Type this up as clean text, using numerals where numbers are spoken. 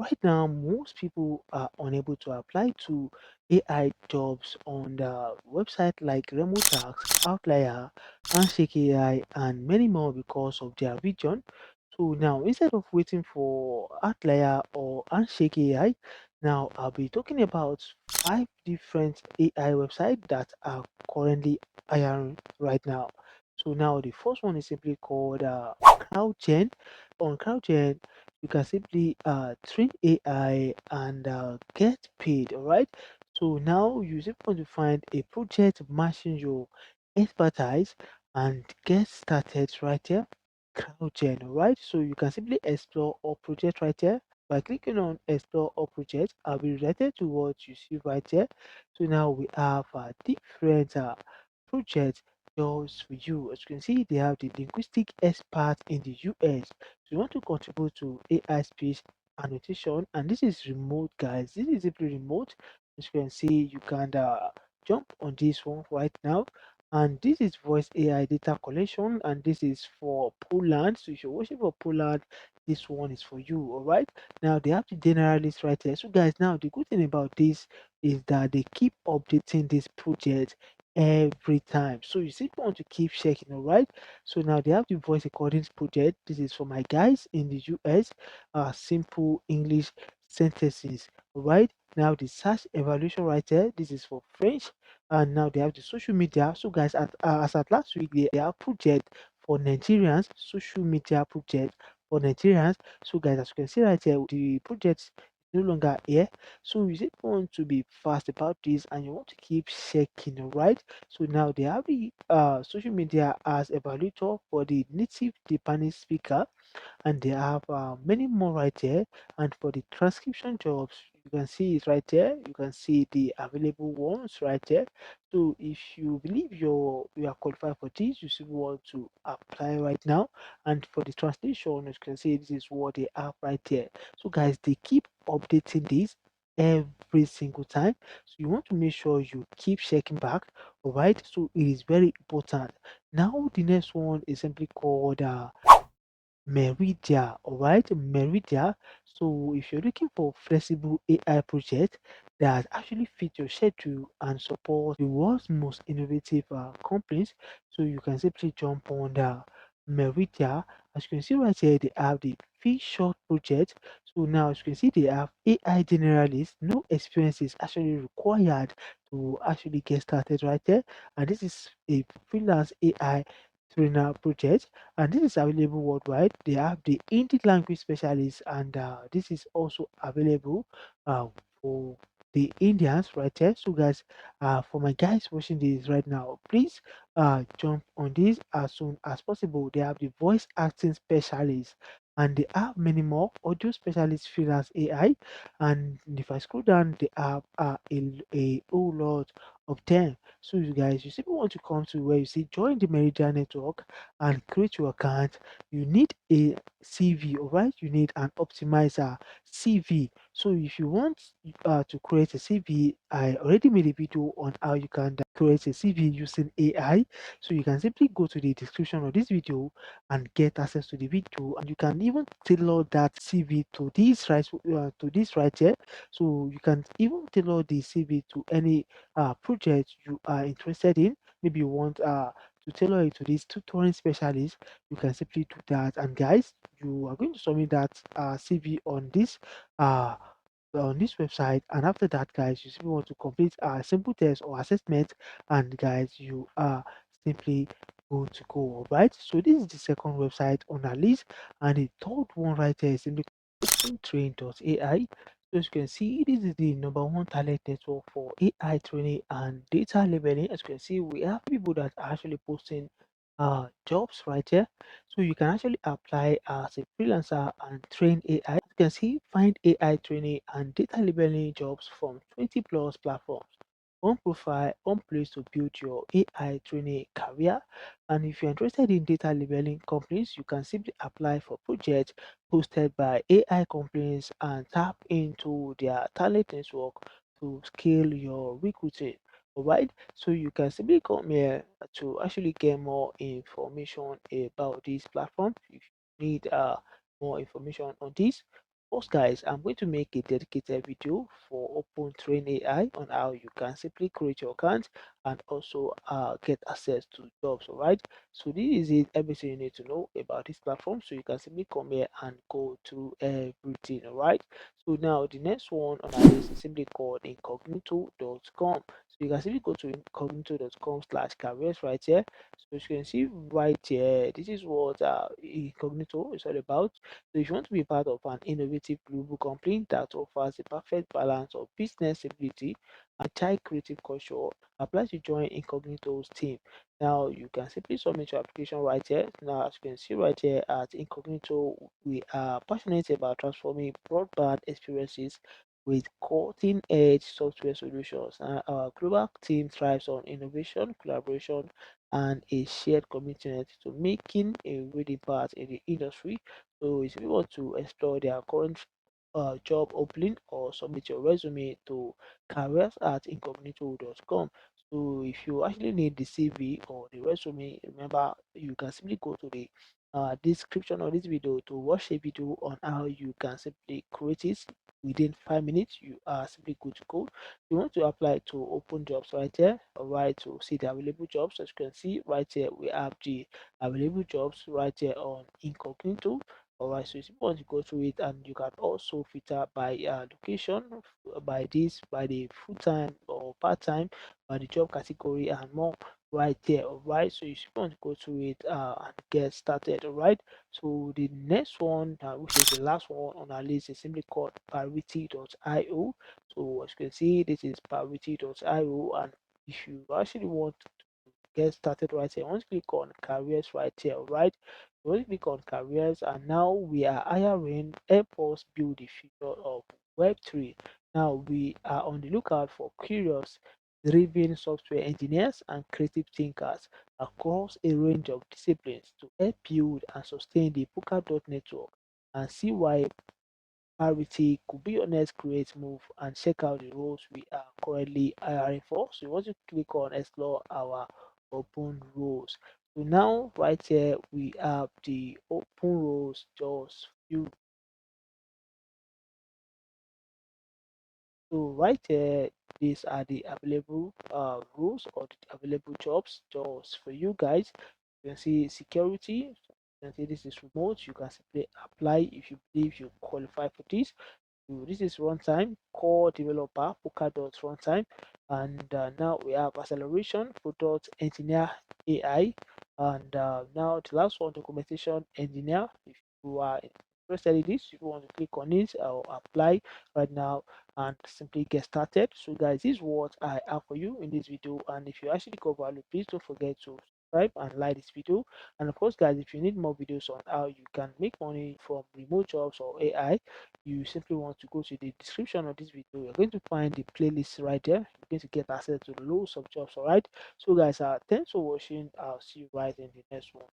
right now, most people are unable to apply to AI jobs on the website like Remotasks, Outlier, Handshake AI, and many more because of their region. So now, instead of waiting for Outlier or Handshake AI, now I'll be talking about five different AI websites that are currently hiring right now. So now the first one is simply called CrowdGen. On CrowdGen, you can simply train AI and get paid. All right. So now you simply want to find a project matching your expertise and get started right here. CrowdGen. All right. So you can simply explore all project right here. By clicking on explore all projects, I'll be related to what you see right here. So now we have different projects just for you. As you can see, they have the linguistic expert in the US. So you want to contribute to AI speech annotation, and this is remote, guys. This is simply remote. As you can see, you can jump on this one right now. And this is voice AI data collection, and this is for Poland. So if you're watching for Poland, this one is for you. All right. Now they have the generalist right there. So guys, now the good thing about this is that they keep updating this project every time. So you simply want to keep checking, all right? So now they have the voice recordings project. This is for my guys in the US. Simple English sentences, all right? Now the search evaluation right there. This is for French. And now they have the social media. So guys, as at last week, they have project for Nigerians, social media project for Nigerians. So guys, as you can see right here, the project no longer here. So you just want to be fast about this and you want to keep checking, all right? So now they have the social media as evaluator for the native Japanese speaker, and they have many more right there. And for the transcription jobs, you can see it right there. You can see the available ones right there. So if you believe you are qualified for this, you should want to apply right now. And for the translation, as you can see, this is what they have right there. So guys, they keep updating this every single time. So you want to make sure you keep checking back. All right. So it is very important. Now the next one is simply called Meridial, all right, Meridial. So if you're looking for flexible AI project that actually fit your schedule and support the world's most innovative companies, so you can simply jump on the Meridial. As you can see right here, they have the Fish Short project. So now as you can see, they have AI generalists. No experience is actually required to actually get started right there. And this is a freelance AI trainer project, and this is available worldwide. They have the Indian language specialist, and this is also available uh, for the Indians right there. So, guys, for my guys watching this right now, please jump on this as soon as possible. They have the voice acting specialist, and they have many more audio specialists freelance AI. And if I scroll down, they have a whole lot of them. So, you guys, you simply want to come to where you see join the Meridian network and create your account. You need a CV, all right? You need an optimizer CV. So if you want to create a CV, I already made a video on how you can create a CV using AI. So you can simply go to the description of this video and get access to the video, and you can even tailor that CV to this right here. So you can even tailor the CV to any project you are interested in. Maybe you want to tailor it to this tutoring specialist, you can simply do that. And guys, you are going to submit that CV uh on this website, and after that, guys, you simply want to complete a simple test or assessment, and guys, you are simply good to go. All right. So this is the second website on our list, and the third one right here is simply train.ai. So as you can see, this is the number one talent network for AI training and data labeling. As you can see, we have people that are actually posting jobs right here. So you can actually apply as a freelancer and train AI. As you can see, find AI training and data labeling jobs from 20 plus platforms. One profile, one place to build your AI training career. And if you're interested in data labeling companies, you can simply apply for projects hosted by AI companies and tap into their talent network to scale your recruiting. All right, so you can simply come here to actually get more information about this platform. If you need more information on this, course, guys, I'm going to make a dedicated video for Open Train AI on how you can simply create your account and also get access to jobs. All right. So this is it, everything you need to know about this platform. So you can simply come here and go through everything. All right. So now the next one on our list is simply called incognito.com. So you can simply go to incognito.com/careers right here. So as you can see right here, this is what incognito is all about. So if you want to be part of an innovative global company that offers a perfect balance of business stability and tight creative culture, apply to join Incognito's team. Now you can simply submit your application right here. Now as you can see right here at Incognito, we are passionate about transforming broadband experiences with cutting-edge software solutions. Our global team thrives on innovation, collaboration, and a shared commitment to making a real impact in the industry. So if you want to explore their current job opening or submit your resume to careers@incognito.com. So if you actually need the CV or the resume, remember you can simply go to the description of this video to watch a video on how you can simply create it within 5 minutes. You are simply good to go. You want to apply to open jobs right there, all right, to see the available jobs. As you can see right here, we have the available jobs right here on Incognito. All right, so if you want to go through it, and you can also filter by location, by this, by the full time or part time, by the job category, and more right there. All right, so if you want to go through it and get started, all right. So the next one, which is the last one on our list, is simply called parity.io. So as you can see, this is parity.io, and if you actually want get started right here, once click on careers right here, all right. Once click on careers, and now we are hiring. Help us build the future of web3. Now we are on the lookout for curious driven software engineers and creative thinkers across a range of disciplines to help build and sustain the Polkadot network and see why parity could be your next create move, and check out the roles we are currently hiring for. So you want to click on explore our open roles. So now right here we have the open roles just you. So right here, these are the available roles or the available jobs just for you guys. You can see security. You can see this is remote. You can simply apply if you believe you qualify for this. So this is runtime, core developer, Polkadot runtime, and now we have acceleration, product engineer AI, and now the last one, documentation engineer. If you are interested in this, if you want to click on it or apply right now and simply get started. So guys, this is what I have for you in this video, and if you actually got value, please don't forget to subscribe and like this video. And of course guys, if you need more videos on how you can make money from remote jobs or AI, you simply want to go to the description of this video. You're going to find the playlist right there. You're going to get access to loads of jobs. All right, so guys, thanks for watching. I'll see you guys in the next one.